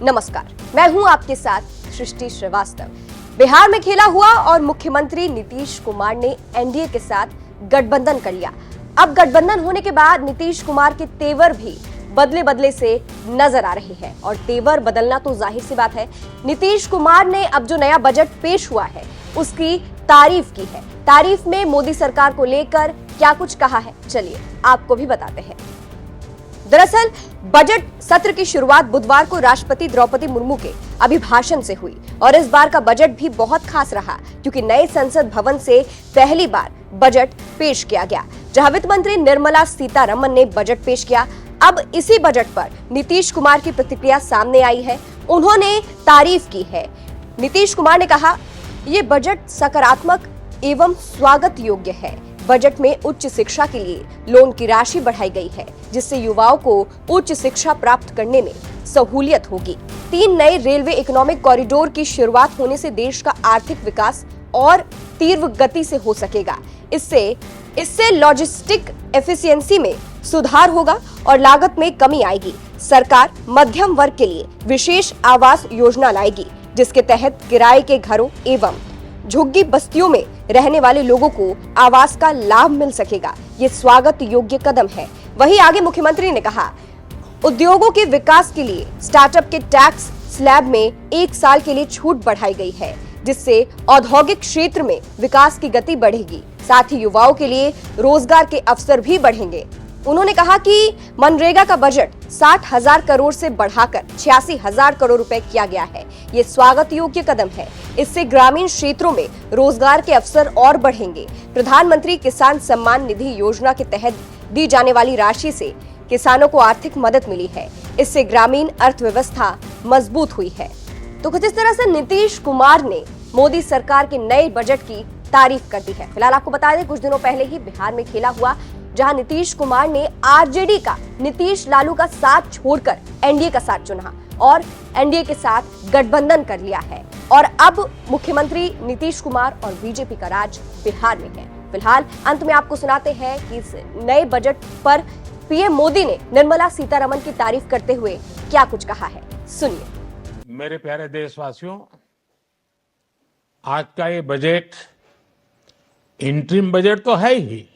नमस्कार, मैं हूं आपके साथ सृष्टि श्रीवास्तव। बिहार में खेला हुआ और मुख्यमंत्री नीतीश कुमार ने एनडीए के साथ गठबंधन कर लिया। अब गठबंधन होने के बाद नीतीश कुमार के तेवर भी बदले बदले से नजर आ रहे हैं और तेवर बदलना तो जाहिर सी बात है। नीतीश कुमार ने अब जो नया बजट पेश हुआ है उसकी तारीफ की है। तारीफ में मोदी सरकार को लेकर क्या कुछ कहा है, चलिए आपको भी बताते हैं। दरअसल बजट सत्र की शुरुआत बुधवार को राष्ट्रपति द्रौपदी मुर्मू के अभिभाषण से हुई और इस बार का बजट भी बहुत खास रहा क्योंकि नए संसद भवन से पहली बार बजट पेश किया गया, जहां वित्त मंत्री निर्मला सीतारमण ने बजट पेश किया। अब इसी बजट पर नीतीश कुमार की प्रतिक्रिया सामने आई है। उन्होंने तारीफ की है। नीतीश कुमार ने कहा, ये बजट सकारात्मक एवं स्वागत योग्य है। बजट में उच्च शिक्षा के लिए लोन की राशि बढ़ाई गई है, जिससे युवाओं को उच्च शिक्षा प्राप्त करने में सहूलियत होगी। 3 नए रेलवे इकोनॉमिक कॉरिडोर की शुरुआत होने से देश का आर्थिक विकास और तीव्र गति से हो सकेगा। इससे लॉजिस्टिक एफिशिएंसी में सुधार होगा और लागत में कमी आएगी। सरकार मध्यम वर्ग के लिए विशेष आवास योजना लाएगी, जिसके तहत किराए के घरों एवं झुग्गी बस्तियों में रहने वाले लोगों को आवास का लाभ मिल सकेगा। ये स्वागत योग्य कदम है। वहीं आगे मुख्यमंत्री ने कहा, उद्योगों के विकास के लिए स्टार्टअप के टैक्स स्लैब में 1 साल के लिए छूट बढ़ाई गई है, जिससे औद्योगिक क्षेत्र में विकास की गति बढ़ेगी। साथ ही युवाओं के लिए रोजगार के अवसर भी बढ़ेंगे। उन्होंने कहा कि मनरेगा का बजट 60,000 करोड़ से बढ़ाकर 86,000 करोड़ रुपए किया गया है। ये स्वागत योग्य कदम है। इससे ग्रामीण क्षेत्रों में रोजगार के अवसर और बढ़ेंगे। प्रधानमंत्री किसान सम्मान निधि योजना के तहत दी जाने वाली राशि से किसानों को आर्थिक मदद मिली है। इससे ग्रामीण अर्थव्यवस्था मजबूत हुई है। तो कुछ इस तरह से नीतीश कुमार ने मोदी सरकार के नए बजट की तारीफ कर दी है। फिलहाल आपको बता दें, कुछ दिनों पहले ही बिहार में खेला हुआ, जहां नीतीश कुमार ने आरजेडी का नीतीश लालू का साथ छोड़कर एनडीए का साथ चुना और एनडीए के साथ गठबंधन कर लिया है। और अब मुख्यमंत्री नीतीश कुमार और बीजेपी का राज बिहार में है। फिलहाल अंत में आपको सुनाते हैं कि इस नए बजट पर पीएम मोदी ने निर्मला सीतारमण की तारीफ करते हुए क्या कुछ कहा है, सुनिए। मेरे प्यारे देशवासियों, आज का ये बजट इंटरिम बजट तो है ही,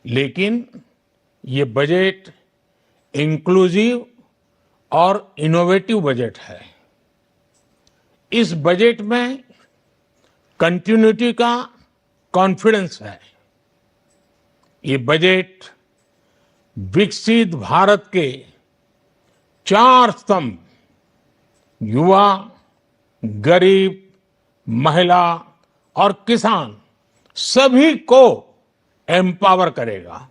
लेकिन ये बजट इंक्लूसिव और इनोवेटिव बजट है। इस बजट में कंटिन्यूटी का कॉन्फिडेंस है। ये बजट विकसित भारत के 4 स्तंभ युवा, गरीब, महिला और किसान सभी को एम्पावर करेगा।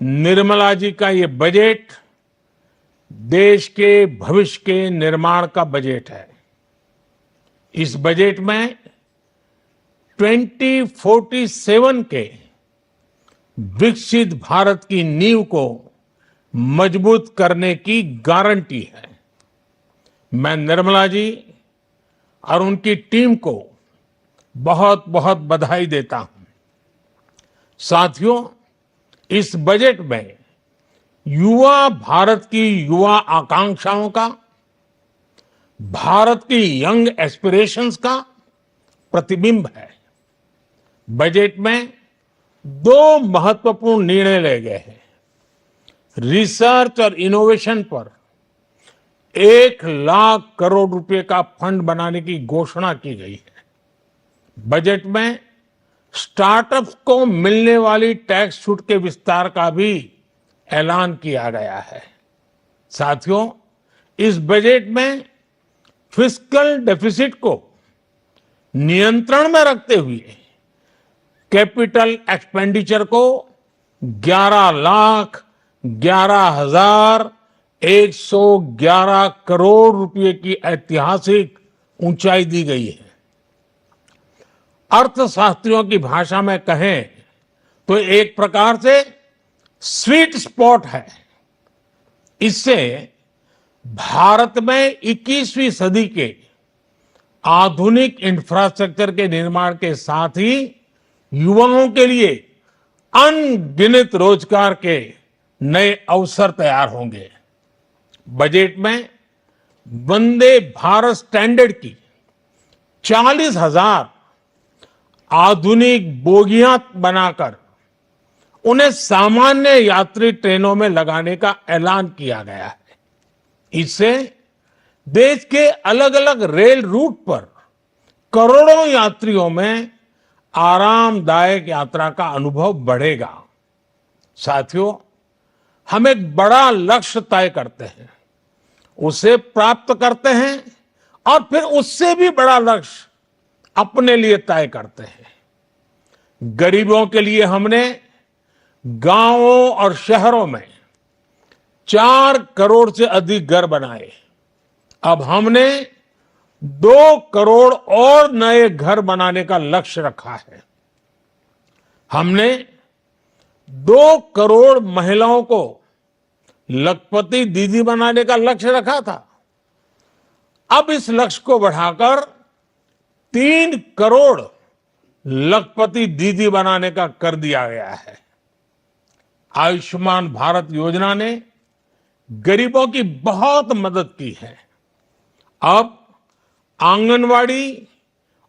निर्मला जी का ये बजट देश के भविष्य के निर्माण का बजट है। इस बजट में 2047 के विकसित भारत की नींव को मजबूत करने की गारंटी है। मैं निर्मला जी और उनकी टीम को बहुत बहुत बधाई देता हूं। साथियों, इस बजट में युवा भारत की युवा आकांक्षाओं का, भारत की यंग एस्पिरेशंस का प्रतिबिंब है। बजट में 2 महत्वपूर्ण निर्णय लिए गए हैं। रिसर्च और इनोवेशन पर 1 लाख करोड़ रुपए का फंड बनाने की घोषणा की गई है। बजट में स्टार्टअप्स को मिलने वाली टैक्स छूट के विस्तार का भी ऐलान किया गया है। साथियों, इस बजट में फिस्कल डेफिसिट को नियंत्रण में रखते हुए कैपिटल एक्सपेंडिचर को 11,11,111 करोड़ रुपए की ऐतिहासिक ऊंचाई दी गई है। अर्थशास्त्रियों की भाषा में कहें तो एक प्रकार से स्वीट स्पॉट है। इससे भारत में 21वीं सदी के आधुनिक इंफ्रास्ट्रक्चर के निर्माण के साथ ही युवाओं के लिए अनगिनत रोजगार के नए अवसर तैयार होंगे। बजट में वंदे भारत स्टैंडर्ड की 40,000 आधुनिक बोगियां बनाकर उन्हें सामान्य यात्री ट्रेनों में लगाने का ऐलान किया गया है। इससे देश के अलग अलग रेल रूट पर करोड़ों यात्रियों में आरामदायक यात्रा का अनुभव बढ़ेगा। साथियों, हम एक बड़ा लक्ष्य तय करते हैं, उसे प्राप्त करते हैं और फिर उससे भी बड़ा लक्ष्य अपने लिए तय करते हैं। गरीबों के लिए हमने गांवों और शहरों में 4 करोड़ से अधिक घर बनाए। अब हमने 2 करोड़ और नए घर बनाने का लक्ष्य रखा है। हमने 2 करोड़ महिलाओं को लखपति दीदी बनाने का लक्ष्य रखा था। अब इस लक्ष्य को बढ़ाकर 3 करोड़ लखपति दीदी बनाने का कर दिया गया है। आयुष्मान भारत योजना ने गरीबों की बहुत मदद की है। अब आंगनवाड़ी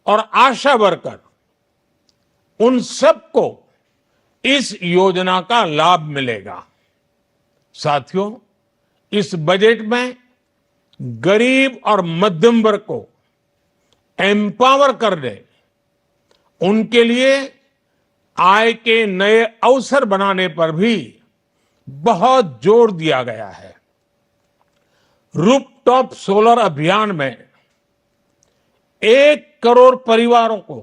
और आशा वर्कर, उन सबको इस योजना का लाभ मिलेगा। साथियों, इस बजट में गरीब और मध्यम वर्ग को एम्पावर करने, उनके लिए आय के नए अवसर बनाने पर भी बहुत जोर दिया गया है। रूफटॉप सोलर अभियान में 1 करोड़ परिवारों को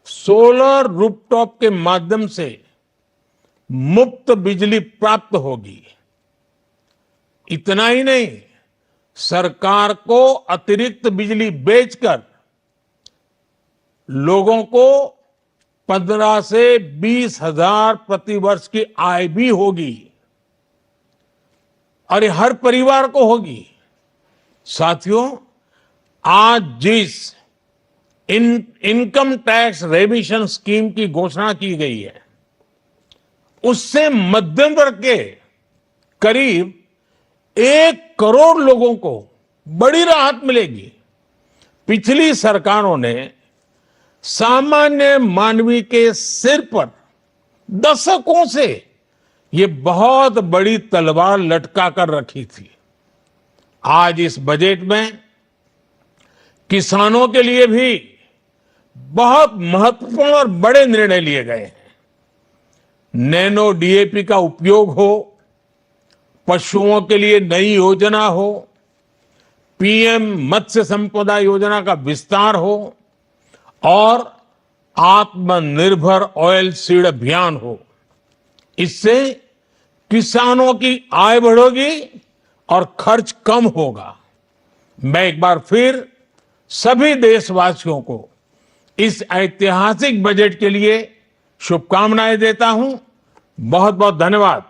सोलर रूफटॉप के माध्यम से मुफ्त बिजली प्राप्त होगी। इतना ही नहीं, सरकार को अतिरिक्त बिजली बेचकर लोगों को 15 से 20 हजार प्रति वर्ष की आय भी होगी और ये हर परिवार को होगी। साथियों, आज जिस इनकम टैक्स रेमिशन स्कीम की घोषणा की गई है, उससे मध्यम वर्ग के करीब 1 करोड़ लोगों को बड़ी राहत मिलेगी। पिछली सरकारों ने सामान्य मानवी के सिर पर दशकों से ये बहुत बड़ी तलवार लटका कर रखी थी। आज इस बजट में किसानों के लिए भी बहुत महत्वपूर्ण और बड़े निर्णय लिए गए हैं। नैनो डीएपी का उपयोग हो, पशुओं के लिए नई योजना हो, पीएम मत्स्य संपदा योजना का विस्तार हो और आत्मनिर्भर ऑयल सीड अभियान हो। इससे किसानों की आय बढ़ेगी और खर्च कम होगा। मैं एक बार फिर सभी देशवासियों को इस ऐतिहासिक बजट के लिए शुभकामनाएं देता हूं। बहुत बहुत धन्यवाद।